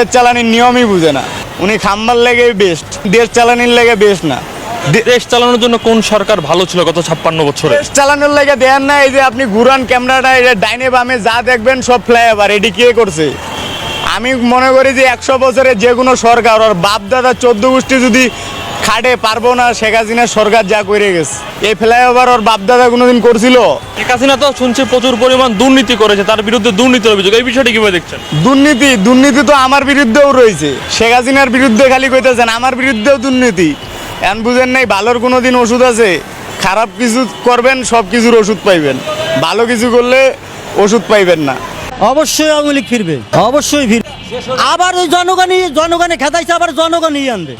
দেশ চালানির নিয়মই বুঝে না। উনি খাম্বার লেগে বেস্ট, দেশ চালানির লেগে বেস্ট না। দেশ চালানোর জন্য কোন সরকার ভালো ছিল গত 56 বছরে? দেশ চালানোর লেগে দেন না। এই যে আপনি ঘুরান ক্যামেরাটা, এই যে ডাইনে বামে যা দেখবেন সব ফ্লাইওভার, এটি কে করছে? আমি মনে করি যে 100 বছরের যে কোনো সরকার ওর বাপ দাদা 14 গোষ্ঠী যদি খাটে পারবো না শেখ হাসিনার সরকার যা করে গেছে। এই ফ্লাইওভার ওর বাপ দাদা কোনোদিন করছিল? শেখ হাসিনা তো শুনছি প্রচুর পরিমাণ দুর্নীতি করেছে, তার বিরুদ্ধে দুর্নীতির অভিযোগ, এই বিষয়টি কিভাবে দেখছেন? দুর্নীতি তো আমার বিরুদ্ধেও রয়েছে। শেখ হাসিনার বিরুদ্ধে খালি কইতেছেন, আমার বিরুদ্ধেও দুর্নীতি। এখন বুঝেন নাই, ভালোর কোনো দিন ওষুধ আছে? খারাপ কিছু করবেন সব কিছুর ওষুধ পাইবেন, ভালো কিছু করলে ওষুধ পাইবেন না। অবশ্যই আওয়ামী লীগ ফিরবে, অবশ্যই ফিরবে। আবার ওই জনগণে খেতাইছে, আবার জনগণই আনবে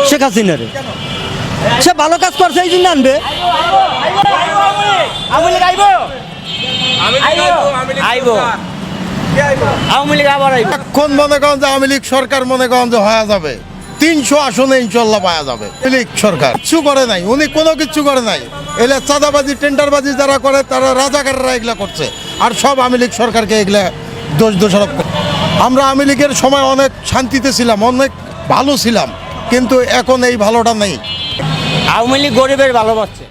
শেখ হাসিনারে। সে ভালো কাজ করছে এই জন্য আনবে। এখন মনে করেন যে আওয়ামী লীগ সরকার মনে করেন যে হয়ে যাবে 300 আসনে ইনশাল্লাহ পাওয়া যাবে। লীগ সরকার কিছু করে নাই, উনি কোনো কিছু করে নাই। এগুলা চাঁদাবাজি টেন্ডারবাজি যারা করে তারা রাজাকাররা এগুলা করছে, আর সব আওয়ামী লীগ সরকারকে এগুলা দোষারোপ করে। আমরা আওয়ামী লীগের সময় অনেক শান্তিতে ছিলাম, অনেক ভালো ছিলাম, কিন্তু এখন এই ভালোটা নেই। আওয়ামী লীগ গরিবের ভালোবাসছে।